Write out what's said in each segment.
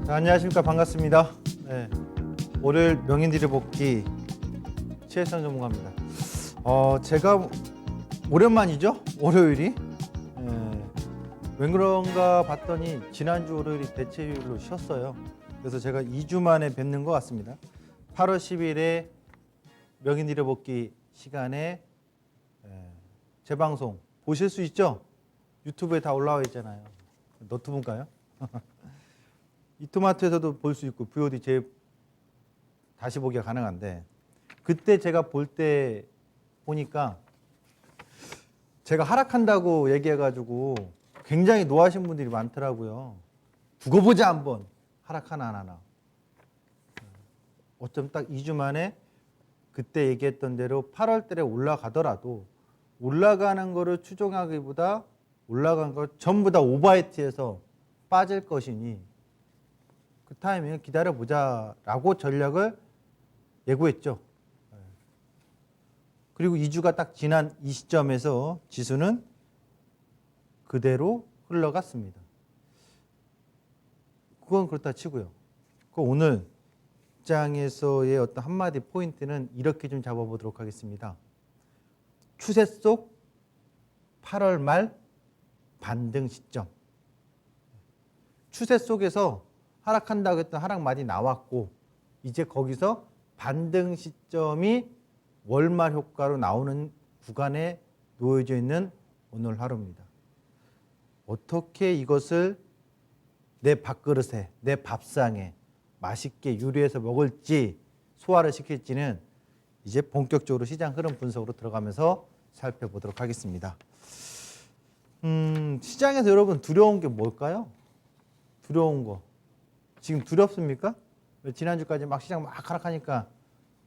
안녕하십니까. 반갑습니다. 네, 월요일 명인들의 복귀 최혜성 전문가입니다. 제가 오랜만이죠? 월요일이. 왜 그런가 봤더니 지난주 월요일이 대체휴일로 쉬었어요. 그래서 제가 2주 만에 뵙는 것 같습니다. 8월 10일에 명인들의 복귀 시간에 재방송 보실 수 있죠? 유튜브에 다 올라와 있잖아요. 너튜브인가요? 이토마토에서도 볼 수 있고 VOD 다시 보기가 가능한데, 그때 제가 볼 때 보니까 제가 하락한다고 얘기해가지고 굉장히 노하신 분들이 많더라고요. 두고 보자 한번, 하락하나 안 하나. 어쩜 딱 2주 만에 그때 얘기했던 대로 8월 달에 올라가더라도 올라가는 거를 추종하기보다 올라간 걸 전부 다 오버히트해서 빠질 것이니 그 타이밍을 기다려보자라고 전략을 예고했죠. 그리고 2주가 딱 지난 이 시점에서 지수는 그대로 흘러갔습니다. 그건 그렇다 치고요. 오늘 장에서의 어떤 한마디 포인트는 이렇게 좀 잡아보도록 하겠습니다. 추세 속 8월 말 반등 시점. 추세 속에서 하락한다고 했던 하락 많이 나왔고, 이제 거기서 반등 시점이 월말 효과로 나오는 구간에 놓여져 있는 오늘 하루입니다. 어떻게 이것을 내 밥그릇에, 내 밥상에 맛있게 요리해서 먹을지, 소화를 시킬지는 이제 본격적으로 시장 흐름 분석으로 들어가면서 살펴보도록 하겠습니다. 시장에서 여러분 두려운 게 뭘까요? 두려운 거. 지금 두렵습니까? 지난주까지 막 시장 막 하락하니까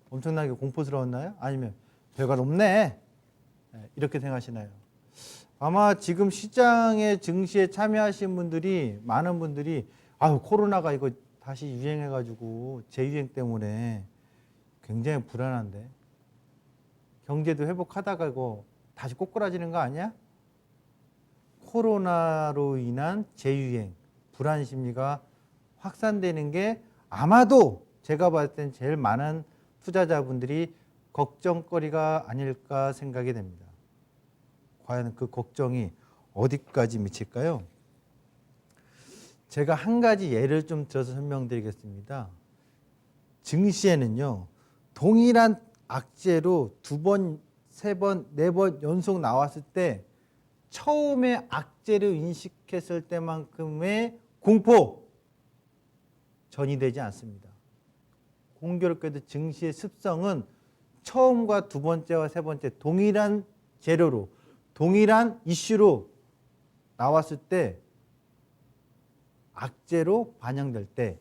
엄청나게 공포스러웠나요? 아니면 배가 높네, 이렇게 생각하시나요? 아마 지금 시장에 증시에 참여하신 분들이, 많은 분들이 아유 코로나가 이거 다시 유행해가지고 재유행 때문에 굉장히 불안한데, 경제도 회복하다가 이거 다시 꼬꾸라지는 거 아니야? 코로나로 인한 재유행, 불안 심리가 확산되는 게 아마도 제가 봤을 땐 제일 많은 투자자분들이 걱정거리가 아닐까 생각이 됩니다. 과연 그 걱정이 어디까지 미칠까요? 제가 한 가지 예를 좀 들어서 설명드리겠습니다. 증시에는요, 동일한 악재로 2번, 3번, 4번 연속 나왔을 때 처음에 악재를 인식했을 때만큼의 공포 전이되지 않습니다. 공교롭게도 증시의 습성은 처음과 2번째와 3번째 동일한 재료로, 동일한 이슈로 나왔을 때 악재로 반영될 때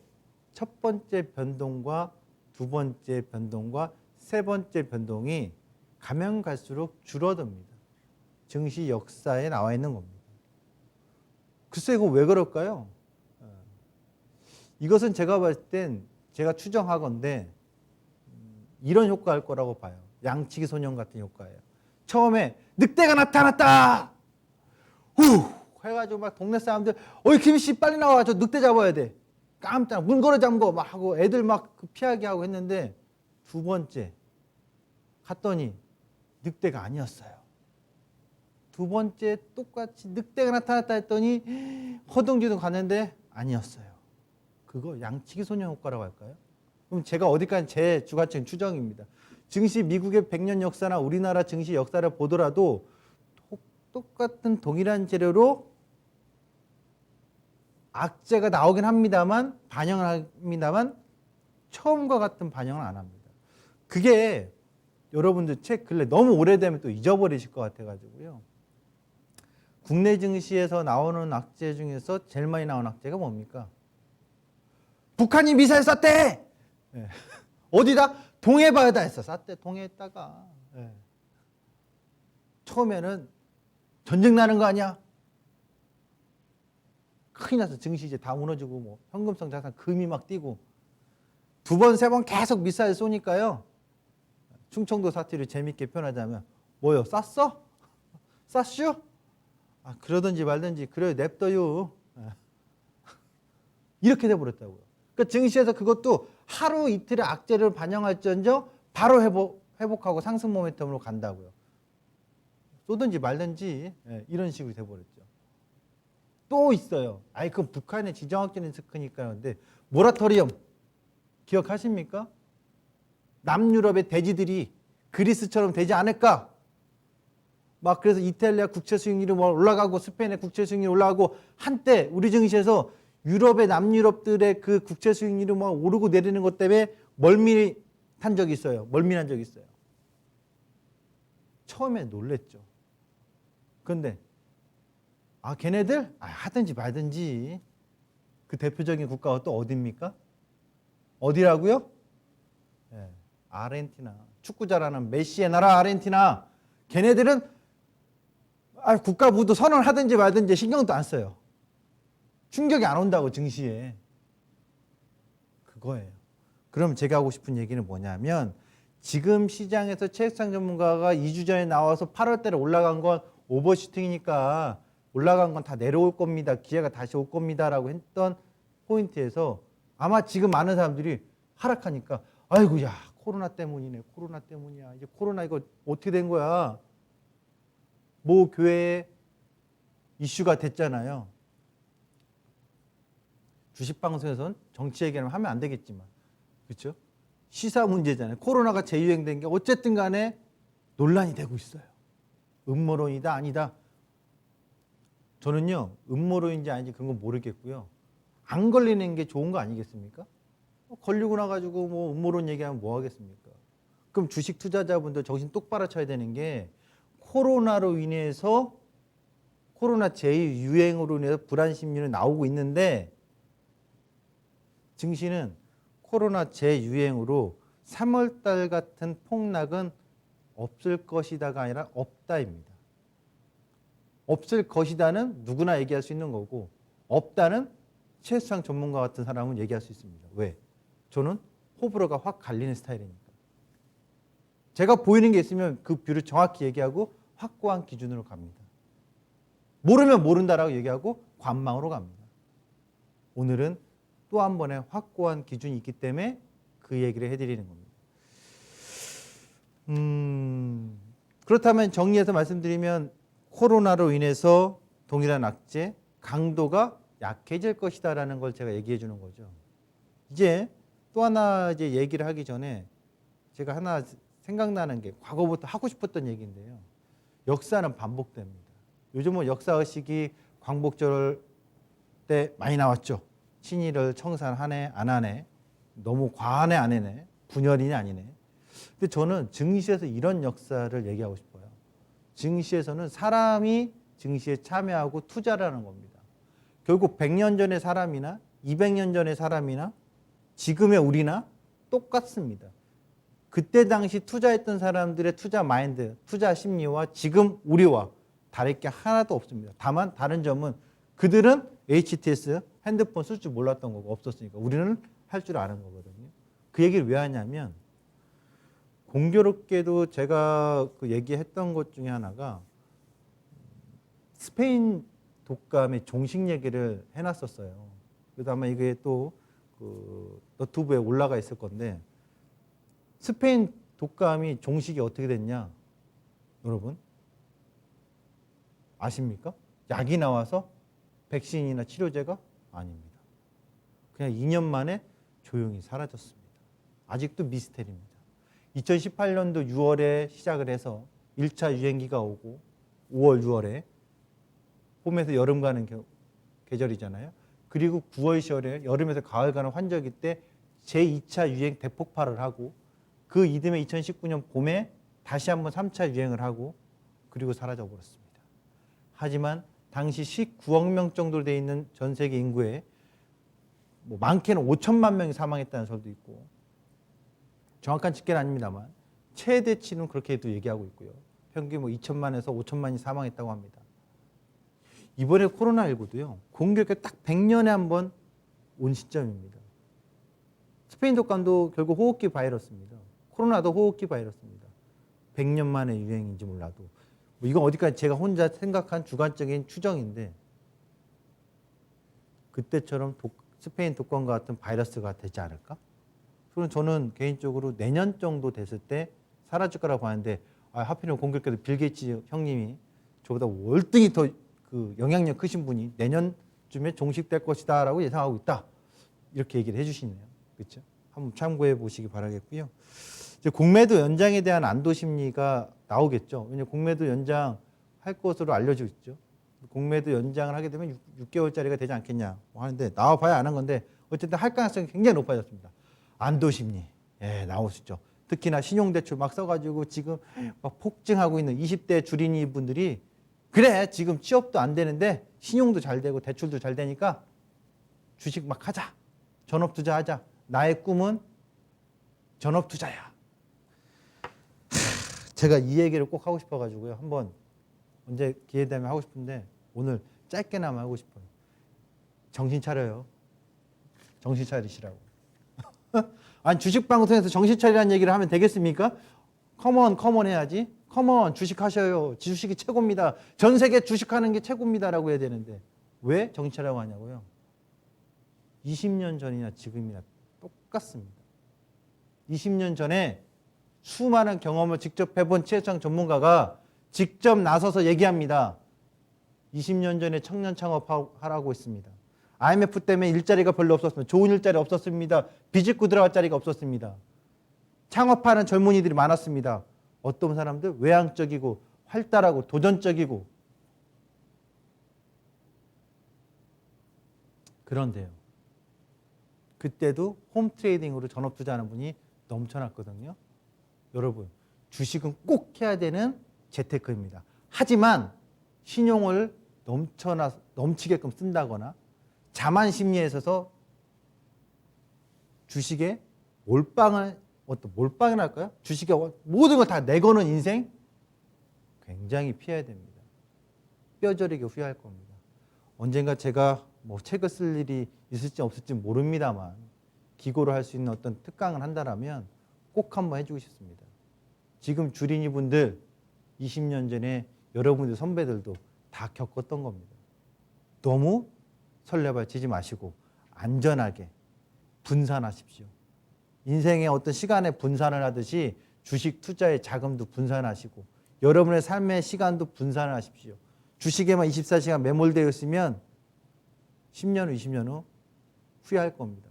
첫 번째 변동과 2번째 변동과 3번째 변동이 가면 갈수록 줄어듭니다. 증시 역사에 나와 있는 겁니다. 글쎄 이거 왜 그럴까요? 이것은 제가 봤을 땐, 제가 추정하건대 이런 효과일 거라고 봐요. 양치기 소년 같은 효과예요. 처음에 늑대가 나타났다! 후! 해가지고 막 동네 사람들, 어이 김씨 빨리 나와, 저 늑대 잡아야 돼. 깜짝 문 걸어 잠궈 막 하고 애들 막 피하게 하고 했는데, 2번째 갔더니 늑대가 아니었어요. 2번째 똑같이 늑대가 나타났다 했더니 허둥지둥 갔는데 아니었어요. 그거 양치기 소년 효과라고 할까요? 그럼 제가 어디까지 제 주관적인 추정입니다. 증시 미국의 100년 역사나 우리나라 증시 역사를 보더라도 똑같은 동일한 재료로 악재가 나오긴 합니다만, 반영을 합니다만 처음과 같은 반영은 안 합니다. 그게 여러분들 책 근래 너무 오래되면 또 잊어버리실 것 같아가지고요. 국내 증시에서 나오는 악재 중에서 제일 많이 나오는 악재가 뭡니까? 북한이 미사일 쐈대! 네. 어디다? 동해바다 했어. 쐈대, 동해에다가. 네. 처음에는 전쟁 나는 거 아니야? 큰일 나서 증시 이제 다 무너지고, 뭐 현금성 자산 금이 막 뛰고, 2번, 3번 계속 미사일 쏘니까요. 충청도 사투리 재밌게 표현하자면 뭐요? 쐈어? 쐈슈? 그러든지 말든지 그래요, 냅둬요. 이렇게 돼버렸다고요. 그러니까 증시에서 그것도 하루 이틀의 악재를 반영할지언정 바로 회복하고 상승 모멘텀으로 간다고요. 쏘든지 말든지 이런 식으로 돼버렸죠. 또 있어요. 아이 그건 북한의 지정학적 리스크니까. 근데 모라토리엄 기억하십니까? 남유럽의 대지들이 그리스처럼 되지 않을까? 막 그래서 이탈리아 국채 수익률이 올라가고 스페인의 국채 수익률이 올라가고 한때 우리 증시에서 유럽의 남유럽들의 그 국채 수익률이 막 오르고 내리는 것 때문에 멀미한 적이 있어요. 멀미난 적이 있어요. 처음에 놀랬죠. 그런데 걔네들 하든지 말든지. 그 대표적인 국가가 또 어디입니까? 어디라고요? 아르헨티나. 축구 잘하는 메시의 나라 아르헨티나. 걔네들은 국가부도 선언을 하든지 말든지 신경도 안 써요. 충격이 안 온다고 증시에. 그거예요. 그럼 제가 하고 싶은 얘기는 뭐냐면 지금 시장에서 최익상 전문가가 2주 전에 나와서 8월 달에 올라간 건 오버슈팅이니까 올라간 건 다 내려올 겁니다. 기회가 다시 올 겁니다. 라고 했던 포인트에서 아마 지금 많은 사람들이 하락하니까 아이고 야 코로나 때문이네. 코로나 때문이야. 이제 코로나 이거 어떻게 된 거야. 모 교회에 이슈가 됐잖아요. 주식방송에서는 정치 얘기는 하면 안 되겠지만 그렇죠? 시사 문제잖아요. 코로나가 재유행된 게 어쨌든 간에 논란이 되고 있어요. 음모론이다 아니다. 저는요 음모론인지 아닌지 그런 건 모르겠고요. 안 걸리는 게 좋은 거 아니겠습니까? 걸리고 나가지고 뭐 음모론 얘기하면 뭐 하겠습니까? 그럼 주식 투자자분들 정신 똑바로 쳐야 되는 게 코로나로 인해서 코로나 재유행으로 인해서 불안 심리는 나오고 있는데 증시는 코로나 재유행으로 3월달 같은 폭락은 없을 것이다가 아니라 없다입니다. 없을 것이다는 누구나 얘기할 수 있는 거고 없다는 최수상 전문가 같은 사람은 얘기할 수 있습니다. 왜? 저는 호불호가 확 갈리는 스타일이니까. 제가 보이는 게 있으면 그 뷰를 정확히 얘기하고 확고한 기준으로 갑니다. 모르면 모른다라고 얘기하고 관망으로 갑니다. 오늘은 또 한 번의 확고한 기준이 있기 때문에 그 얘기를 해드리는 겁니다. 그렇다면 정리해서 말씀드리면 코로나로 인해서 동일한 악재, 강도가 약해질 것이다라는 걸 제가 얘기해 주는 거죠. 이제 또 하나 이제 얘기를 하기 전에 제가 하나 생각나는 게 과거부터 하고 싶었던 얘기인데요. 역사는 반복됩니다. 요즘은 역사의식이 광복절 때 많이 나왔죠. 친일을 청산하네 안 하네, 너무 과하네 안 하네, 분열이네 아니네. 근데 저는 증시에서 이런 역사를 얘기하고 싶어요. 증시에서는 사람이 증시에 참여하고 투자를 하는 겁니다. 결국 100년 전의 사람이나 200년 전의 사람이나 지금의 우리나 똑같습니다. 그때 당시 투자했던 사람들의 투자 마인드, 투자 심리와 지금 우리와 다를 게 하나도 없습니다. 다만 다른 점은 그들은 HTS, 핸드폰 쓸 줄 몰랐던 거고 없었으니까 우리는 할 줄 아는 거거든요. 그 얘기를 왜 하냐면 공교롭게도 제가 그 얘기했던 것 중에 하나가 스페인 독감의 종식 얘기를 해놨었어요. 그래서 아마 이게 또 그 너튜브에 올라가 있을 건데 스페인 독감이 종식이 어떻게 됐냐? 여러분 아십니까? 약이 나와서 백신이나 치료제가 아닙니다. 그냥 2년 만에 조용히 사라졌습니다. 아직도 미스테리입니다. 2018년도 6월에 시작을 해서 1차 유행기가 오고 5월, 6월에 봄에서 여름 가는 계절이잖아요. 그리고 9월, 10월에 여름에서 가을 가는 환절기 때 제2차 유행 대폭발을 하고 그 이듬해 2019년 봄에 다시 한번 3차 유행을 하고 그리고 사라져 버렸습니다. 하지만 당시 19억 명 정도 돼 있는 전 세계 인구에 뭐 많게는 5천만 명이 사망했다는 설도 있고 정확한 집계는 아닙니다만 최대치는 그렇게도 얘기하고 있고요. 평균 뭐 2천만에서 5천만이 사망했다고 합니다. 이번에 코로나19도요. 공교롭게 딱 100년에 한 번 온 시점입니다. 스페인 독감도 결국 호흡기 바이러스입니다. 코로나도 호흡기 바이러스입니다. 100년 만의 유행인지 몰라도 뭐 이건 어디까지 제가 혼자 생각한 주관적인 추정인데 그때처럼 스페인 독감과 같은 바이러스가 되지 않을까? 그럼 저는 개인적으로 내년 정도 됐을 때 사라질 거라고 하는데 하필이면 공교롭게도 빌 게이츠 형님이 저보다 월등히 더 그 영향력 크신 분이 내년쯤에 종식될 것이다라고 예상하고 있다. 이렇게 얘기를 해주시네요. 그렇죠? 한번 참고해 보시기 바라겠고요. 이제 공매도 연장에 대한 안도 심리가 나오겠죠. 왜냐하면 공매도 연장할 것으로 알려지고 있죠. 공매도 연장을 하게 되면 6개월짜리가 되지 않겠냐 하는데 나와봐야 아는 건데 어쨌든 할 가능성이 굉장히 높아졌습니다. 안도 심리 나올 수 있죠. 특히나 신용대출 막 써가지고 지금 막 폭증하고 있는 20대 주린이 분들이 그래 지금 취업도 안 되는데 신용도 잘 되고 대출도 잘 되니까 주식 막 하자. 전업 투자하자. 나의 꿈은 전업 투자야. 제가 이 얘기를 꼭 하고 싶어가지고요. 한번 언제 기회 되면 하고 싶은데 오늘 짧게나마 하고 싶어요. 정신 차려요. 정신 차리시라고. 아니 주식 방송에서 정신 차리라는 얘기를 하면 되겠습니까? 컴온 해야지. 컴온 주식하셔요. 주식이 최고입니다. 전 세계 주식하는 게 최고입니다라고 해야 되는데 왜 정신 차리라고 하냐고요. 20년 전이나 지금이나 똑같습니다. 20년 전에 수많은 경험을 직접 해본 최혜창 전문가가 직접 나서서 얘기합니다. 20년 전에 청년 창업하라고 했습니다. IMF 때문에 일자리가 별로 없었습니다. 좋은 일자리 없었습니다. 비집고 들어갈 자리가 없었습니다. 창업하는 젊은이들이 많았습니다. 어떤 사람들 외향적이고 활달하고 도전적이고 그런데요. 그때도 홈 트레이딩으로 전업 투자하는 분이 넘쳐났거든요. 여러분 주식은 꼭 해야 되는 재테크입니다. 하지만 신용을 넘치게끔 쓴다거나 자만 심리에 있어서 주식에 몰빵이랄까요? 주식에 모든 걸 다 내거는 인생 굉장히 피해야 됩니다. 뼈저리게 후회할 겁니다. 언젠가 제가 뭐 책을 쓸 일이 있을지 없을지 모릅니다만 기고를 할 수 있는 어떤 특강을 한다라면 꼭 한번 해주고 싶습니다. 지금 주린이 분들 20년 전에 여러분들 선배들도 다 겪었던 겁니다. 너무 설레발 치지 마시고 안전하게 분산하십시오. 인생의 어떤 시간의 분산을 하듯이 주식 투자의 자금도 분산하시고 여러분의 삶의 시간도 분산을 하십시오. 주식에만 24시간 매몰되어 있으면 10년 후 20년 후 후회할 겁니다.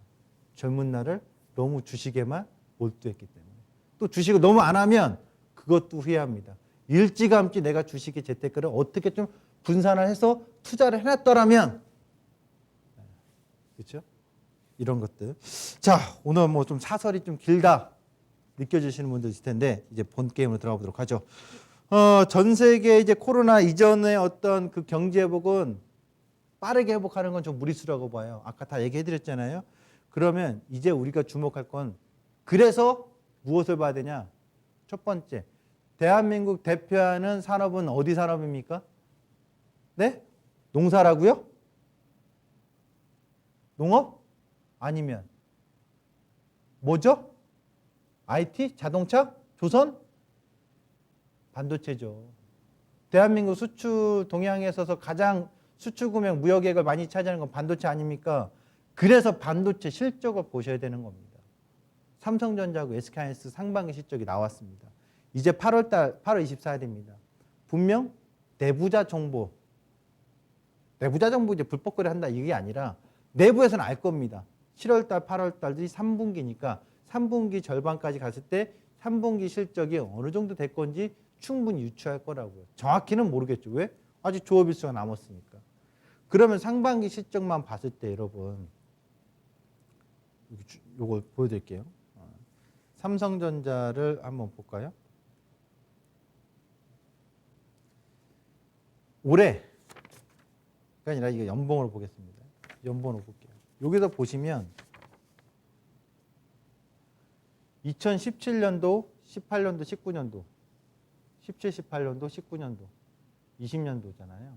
젊은 날을 너무 주식에만 몰두했기 때문에. 또 주식을 너무 안 하면 그것도 후회합니다. 일찌감치 내가 주식의 재테크를 어떻게 좀 분산을 해서 투자를 해놨더라면 그렇죠? 이런 것들. 자, 오늘 뭐 좀 사설이 좀 길다 느껴지시는 분들 있을 텐데 이제 본 게임으로 들어가 보도록 하죠. 전 세계 이제 코로나 이전의 어떤 그 경제 회복은 빠르게 회복하는 건 좀 무리수라고 봐요. 아까 다 얘기해 드렸잖아요. 그러면 이제 우리가 주목할 건 그래서 무엇을 봐야 되냐? 첫 번째, 대한민국 대표하는 산업은 어디 산업입니까? 네? 농사라고요? 농업? 아니면 뭐죠? IT? 자동차? 조선? 반도체죠. 대한민국 수출 동향에 있어서 가장 수출 금액 무역액을 많이 차지하는 건 반도체 아닙니까? 그래서 반도체 실적을 보셔야 되는 겁니다. 삼성전자하고 SK하이닉스 상반기 실적이 나왔습니다. 이제 8월 24일입니다. 분명 내부자 정보 이제 불법 거래한다 이게 아니라 내부에서는 알 겁니다. 7월달, 8월달이 3분기니까 3분기 절반까지 갔을 때 3분기 실적이 어느 정도 될 건지 충분히 유추할 거라고요. 정확히는 모르겠죠. 왜? 아직 조업일수가 남았으니까. 그러면 상반기 실적만 봤을 때 여러분 요걸 보여드릴게요. 삼성전자를 한번 볼까요? 올해가 아니라 이거 연봉으로 보겠습니다. 연봉으로 볼게요. 여기서 보시면 2017년도, 18년도, 19년도, 17, 18년도, 19년도, 20년도잖아요.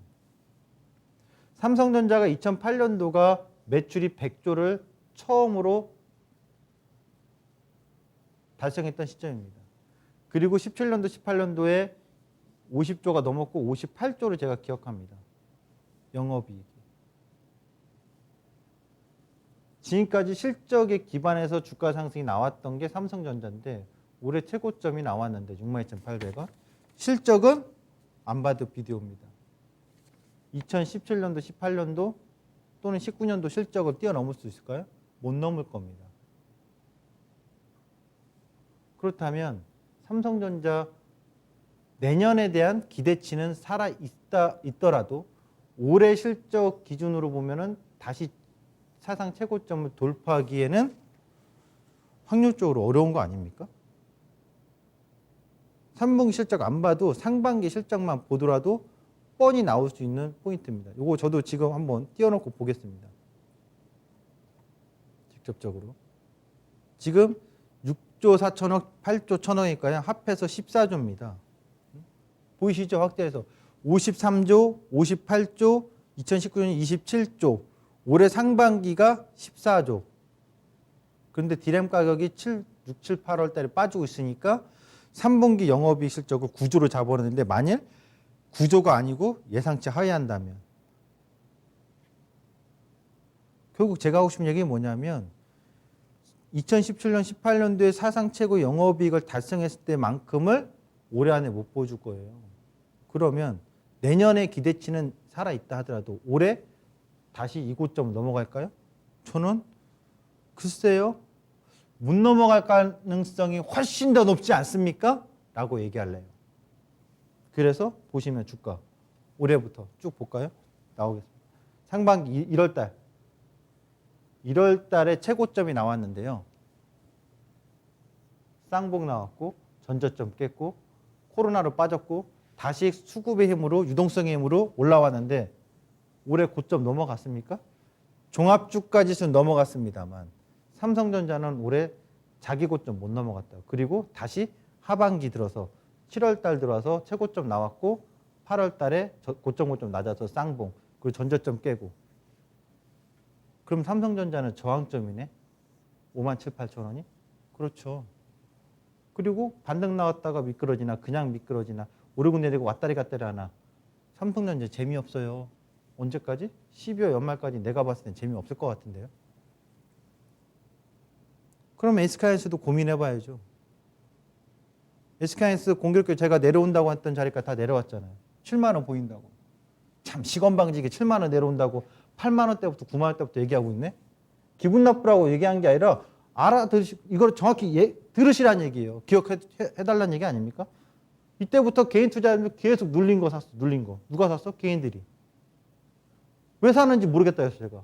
삼성전자가 2008년도가 매출이 100조를 처음으로 달성했던 시점입니다. 그리고 17년도, 18년도에 50조가 넘었고 58조를 제가 기억합니다. 영업이익이. 지금까지 실적에 기반해서 주가 상승이 나왔던 게 삼성전자인데 올해 최고점이 나왔는데 62,800원. 실적은 안 봐도 비디오입니다. 2017년도, 18년도 또는 19년도 실적을 뛰어넘을 수 있을까요? 못 넘을 겁니다. 그렇다면 삼성전자 내년에 대한 기대치는 있더라도 올해 실적 기준으로 보면은 다시 사상 최고점을 돌파하기에는 확률적으로 어려운 거 아닙니까? 3분기 실적 안 봐도 상반기 실적만 보더라도 뻔히 나올 수 있는 포인트입니다. 이거 저도 지금 한번 띄워놓고 보겠습니다. 직접적으로. 지금 6조 4천억, 8조 1천억이니까요. 합해서 14조입니다. 보이시죠? 확대해서 53조, 58조, 2019년 27조, 올해 상반기가 14조. 그런데 디램 가격이 6, 7, 8월 달에 빠지고 있으니까 3분기 영업이익 실적을 9조로 잡아놨는데 만일 9조가 아니고 예상치 하회한다면 결국 제가 하고 싶은 얘기는 뭐냐면 2017년, 18년도에 사상 최고 영업이익을 달성했을 때만큼을 올해 안에 못 보여줄 거예요. 그러면 내년의 기대치는 살아있다 하더라도 올해 다시 이 고점을 넘어갈까요? 저는 글쎄요. 못 넘어갈 가능성이 훨씬 더 높지 않습니까? 라고 얘기할래요. 그래서 보시면 주가 올해부터 쭉 볼까요? 나오겠습니다. 상반기 1월달 1월달에 최고점이 나왔는데요. 쌍봉 나왔고 전저점 깼고 코로나로 빠졌고 다시 수급의 힘으로 유동성의 힘으로 올라왔는데 올해 고점 넘어갔습니까? 종합주가지수는 넘어갔습니다만 삼성전자는 올해 자기 고점 못 넘어갔다. 그리고 다시 하반기 들어서 7월달 들어와서 최고점 나왔고 8월달에 고점 낮아서 쌍봉 그리고 전저점 깨고 그럼 삼성전자는 저항점이네. 5만 7, 8천 원이? 그렇죠. 그리고 반등 나왔다가 미끄러지나 그냥 미끄러지나 오르고 내리고 왔다리 갔다리 하나. 삼성전자 재미없어요. 언제까지? 12월 연말까지 내가 봤을 땐 재미없을 것 같은데요. 그럼 SK하이닉스도 고민해봐야죠. SK하이닉스 공교롭게 제가 내려온다고 했던 자리까지 다 내려왔잖아요. 7만 원 보인다고. 참 시건방지게 7만 원 내려온다고 8만 원대부터 9만 원대부터 얘기하고 있네. 기분 나쁘라고 얘기한 게 아니라 이걸 정확히 들으시라는 얘기예요. 기억해달라는 얘기 아닙니까? 이때부터 개인 투자자들 계속 눌린 거 샀어. 눌린 거. 누가 샀어? 개인들이. 왜 사는지 모르겠다 했어 제가.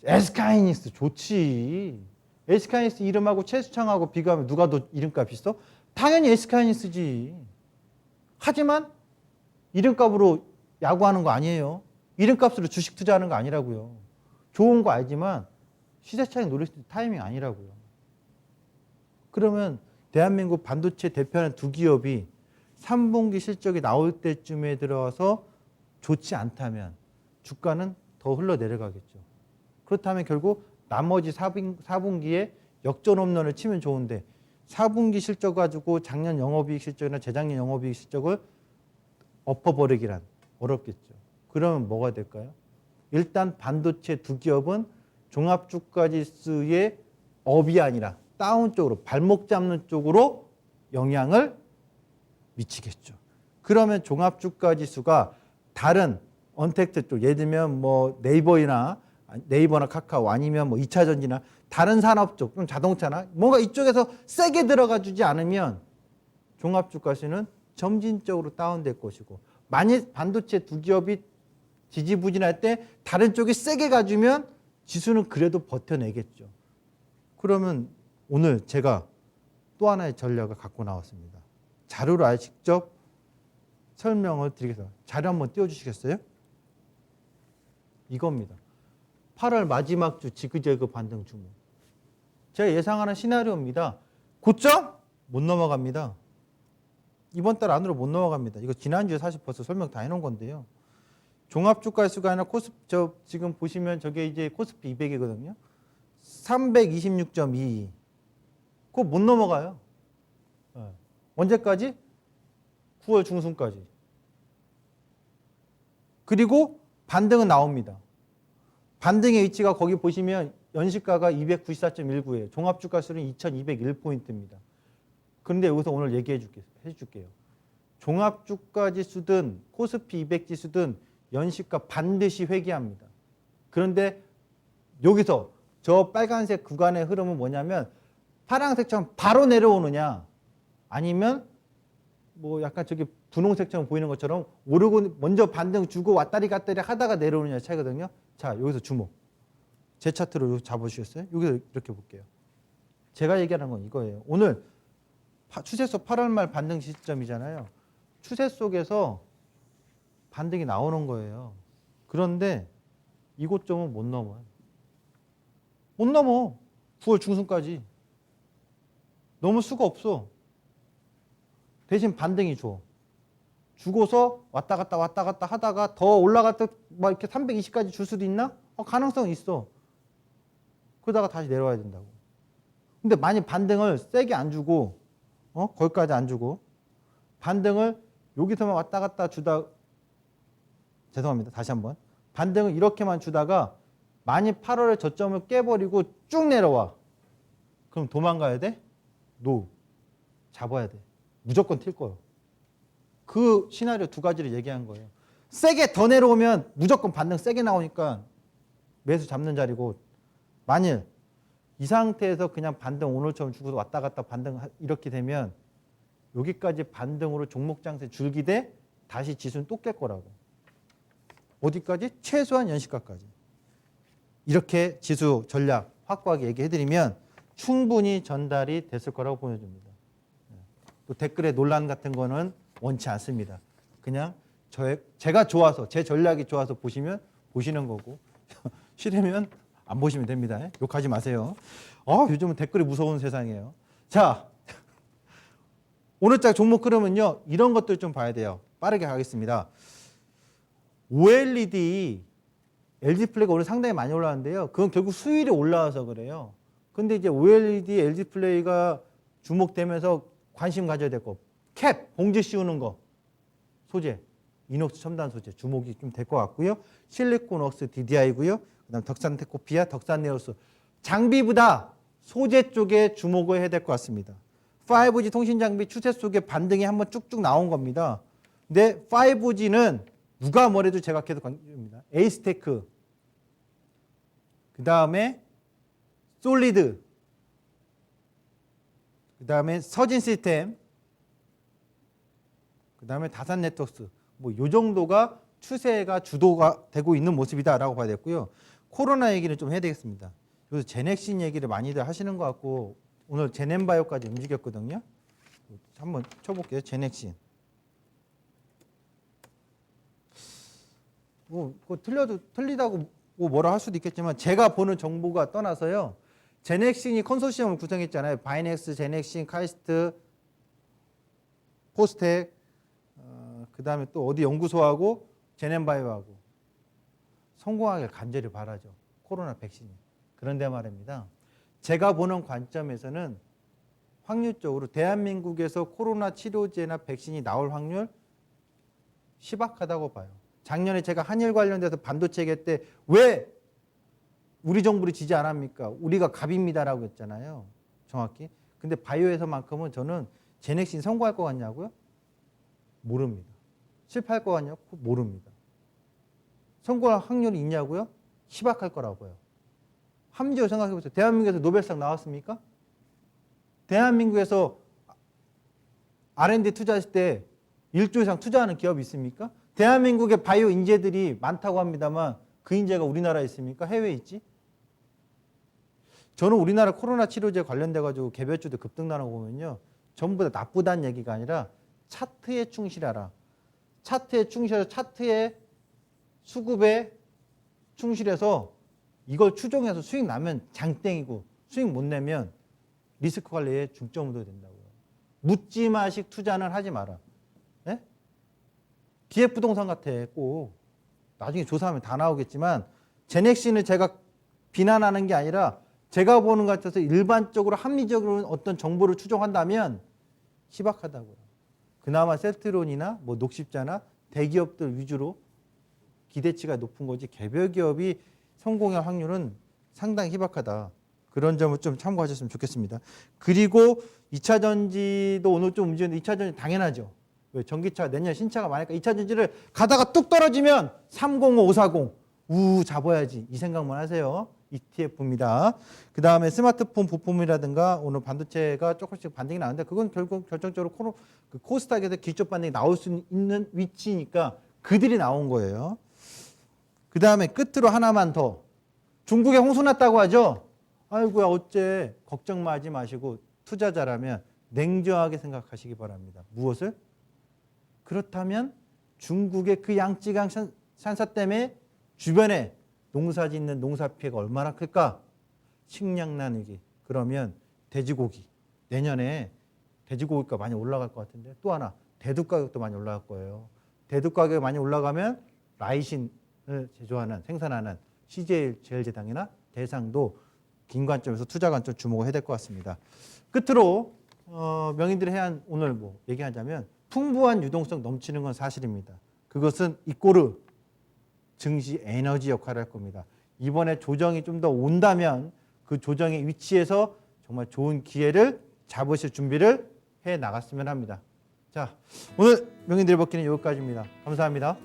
SK하이닉스 좋지. SK하이닉스 이름하고 최수창하고 비교하면 누가 더 이름값이 있어? 당연히 SK하이닉스지. 하지만 이름값으로 야구하는 거 아니에요. 이름값으로 주식 투자하는 거 아니라고요. 좋은 거 알지만 시세 차익 노릴 수 있는 타이밍 아니라고요. 그러면 대한민국 반도체 대표하는 두 기업이 3분기 실적이 나올 때쯤에 들어와서 좋지 않다면 주가는 더 흘러내려가겠죠. 그렇다면 결국 나머지 4분기에 역전 홈런을 치면 좋은데 4분기 실적 가지고 작년 영업이익 실적이나 재작년 영업이익 실적을 엎어버리기란 어렵겠죠. 그러면 뭐가 될까요? 일단 반도체 두 기업은 종합주가지수의 업이 아니라 다운 쪽으로 발목 잡는 쪽으로 영향을 미치겠죠. 그러면 종합주가지수가 다른 언택트 쪽 예를 들면 뭐 네이버나 카카오 아니면 뭐 2차 전지나 다른 산업 쪽, 좀 자동차나 뭔가 이쪽에서 세게 들어가 주지 않으면 종합주가지수는 점진적으로 다운될 것이고 만일 반도체 두 기업이 지지부진할 때 다른 쪽이 세게 가주면 지수는 그래도 버텨내겠죠. 그러면 오늘 제가 또 하나의 전략을 갖고 나왔습니다. 자료로 아예 직접 설명을 드리겠습니다. 자료 한번 띄워주시겠어요? 이겁니다. 8월 마지막 주 지그재그 반등 주목. 제가 예상하는 시나리오입니다. 고점 못 넘어갑니다. 이번 달 안으로 못 넘어갑니다. 이거 지난주에 사실 벌써 설명 다 해놓은 건데요. 종합주가지수가 아니라 지금 보시면 저게 이제 코스피 200이거든요. 326.22. 그거 못 넘어가요. 언제까지? 9월 중순까지. 그리고 반등은 나옵니다. 반등의 위치가 거기 보시면 연시가가 294.19예요. 종합주가수는 2201포인트입니다. 그런데 여기서 오늘 해줄게요. 종합주가지수든 코스피 200지수든 연시가 반드시 회귀합니다. 그런데 여기서 저 빨간색 구간의 흐름은 뭐냐면 파란색처럼 바로 내려오느냐 아니면 뭐 약간 저기 분홍색처럼 보이는 것처럼 오르고 먼저 반등 주고 왔다리 갔다리 하다가 내려오느냐 차이거든요. 자, 여기서 주목. 제 차트로 잡아주셨어요? 여기서 이렇게 볼게요. 제가 얘기하는 건 이거예요. 오늘 추세 속 8월 말 반등 시점이잖아요. 추세 속에서 반등이 나오는 거예요. 그런데 이 고점은 못 넘어요. 못 넘어. 9월 중순까지. 넘을 수가 없어. 대신 반등이 줘. 주고서 왔다 갔다 하다가 더 올라갔다 막 이렇게 320까지 줄 수도 있나? 가능성은 있어. 그러다가 다시 내려와야 된다고. 근데 만약 반등을 세게 안 주고 거기까지 안 주고 반등을 여기서만 왔다 갔다 주다 죄송합니다. 다시 한번. 반등을 이렇게만 주다가 만약 8월에 저점을 깨버리고 쭉 내려와. 그럼 도망가야 돼? 노. 잡아야 돼. 무조건 튈 거예요. 그 시나리오 두 가지를 얘기한 거예요. 세게 더 내려오면 무조건 반등 세게 나오니까 매수 잡는 자리고 만일 이 상태에서 그냥 반등 오늘처럼 주고서 왔다 갔다 반등 이렇게 되면 여기까지 반등으로 종목 장세 줄기대 다시 지수는 또 깰 거라고. 어디까지? 최소한 연시가까지. 이렇게 지수 전략 확고하게 얘기해드리면 충분히 전달이 됐을 거라고 보여집니다. 또 댓글에 논란 같은 거는 원치 않습니다. 그냥 제가 좋아서 제 전략이 좋아서 보시는 거고 싫으면 안 보시면 됩니다. 욕하지 마세요. 요즘은 댓글이 무서운 세상이에요. 자, 오늘자 종목 흐름은요. 이런 것들 좀 봐야 돼요. 빠르게 가겠습니다. OLED, LG플레이가 오늘 상당히 많이 올라왔는데요. 그건 결국 수율이 올라와서 그래요. 근데 이제 OLED, LG플레이가 주목되면서 관심 가져야 될 거. 캡, 봉지 씌우는 거. 소재, 이녹스 첨단 소재 주목이 좀 될 것 같고요. 실리콘웍스 DDI고요. 그다음 덕산테코피아, 덕산네오스. 장비보다 소재 쪽에 주목을 해야 될 것 같습니다. 5G 통신 장비 추세 속에 반등이 한번 쭉쭉 나온 겁니다. 근데 5G는 누가 뭐래도 제가 계속 강조합니다. 에이스테크, 그 다음에 솔리드, 그 다음에 서진 시스템, 그 다음에 다산 네트워크스. 뭐 요 정도가 추세가 주도가 되고 있는 모습이다라고 봐야 되고요. 코로나 얘기를 좀 해야 되겠습니다. 그래서 제넥신 얘기를 많이들 하시는 것 같고 오늘 제넨바이오까지 움직였거든요. 한번 쳐볼게요. 제넥신. 그거 틀리다고 뭐라 할 수도 있겠지만 제가 보는 정보가 떠나서요. 제넥신이 컨소시엄을 구성했잖아요. 바이넥스, 제넥신, 카이스트, 포스텍, 그 다음에 또 어디 연구소하고 제넨바이오하고 성공하길 간절히 바라죠. 코로나 백신이. 그런데 말입니다. 제가 보는 관점에서는 확률적으로 대한민국에서 코로나 치료제나 백신이 나올 확률 희박하다고 봐요. 작년에 제가 한일 관련돼서 반도체 얘기할 때 왜 우리 정부를 지지 않합니까? 우리가 갑입니다라고 했잖아요. 정확히. 근데 바이오에서만큼은 저는 제넥신 성공할 것 같냐고요? 모릅니다. 실패할 것 같냐고? 모릅니다. 성공할 확률이 있냐고요? 희박할 거라고요. 함지어 생각해보세요. 대한민국에서 노벨상 나왔습니까? 대한민국에서 R&D 투자했을 때 1조 이상 투자하는 기업이 있습니까? 대한민국에 바이오 인재들이 많다고 합니다만 그 인재가 우리나라에 있습니까? 해외에 있지? 저는 우리나라 코로나 치료제 관련돼가지고 개별주도 급등나는 거 보면요. 전부 다 나쁘다는 얘기가 아니라 차트에 충실하라. 차트에 충실해서 차트의 수급에 충실해서 이걸 추종해서 수익 나면 장땡이고 수익 못 내면 리스크 관리에 중점을 둬야 된다고요. 묻지마식 투자는 하지 마라. 네? 기획부동산 같아 꼭. 나중에 조사하면 다 나오겠지만 제넥신을 제가 비난하는 게 아니라 제가 보는 것 같아서 일반적으로 합리적으로 어떤 정보를 추종한다면 희박하다고요. 그나마 셀트론이나 뭐 녹십자나 대기업들 위주로 기대치가 높은 거지 개별 기업이 성공할 확률은 상당히 희박하다. 그런 점을 좀 참고하셨으면 좋겠습니다. 그리고 2차 전지도 오늘 좀 움직였는데 2차 전지 당연하죠. 왜? 전기차 내년 신차가 많으니까 2차 전지를 가다가 뚝 떨어지면 305, 540 잡아야지 이 생각만 하세요. ETF입니다. 그 다음에 스마트폰 부품이라든가 오늘 반도체가 조금씩 반등이 나는데 그건 결국 결정적으로 코스닥에서 기초 반등이 나올 수 있는 위치니까 그들이 나온 거예요. 그 다음에 끝으로 하나만 더. 중국에 홍수 났다고 하죠. 아이고야 어째 걱정하지 마시고 투자자라면 냉정하게 생각하시기 바랍니다. 무엇을? 그렇다면 중국의 그 양쯔강 산사 때문에 주변에 농사 짓는 농사 피해가 얼마나 클까? 식량난 위기. 그러면 돼지고기. 내년에 돼지고기가 많이 올라갈 것 같은데 또 하나 대두 가격도 많이 올라갈 거예요. 대두 가격이 많이 올라가면 라이신을 제조하는 생산하는 CJ 제일제당이나 대상도 긴 관점에서 투자 관점 주목을 해야 될 것 같습니다. 끝으로 명인들의 해안 오늘 뭐 얘기하자면 풍부한 유동성 넘치는 건 사실입니다. 그것은 이꼬르 증시 에너지 역할을 할 겁니다. 이번에 조정이 좀 더 온다면 그 조정의 위치에서 정말 좋은 기회를 잡으실 준비를 해 나갔으면 합니다. 자, 오늘 명인들의 벗기는 여기까지입니다. 감사합니다.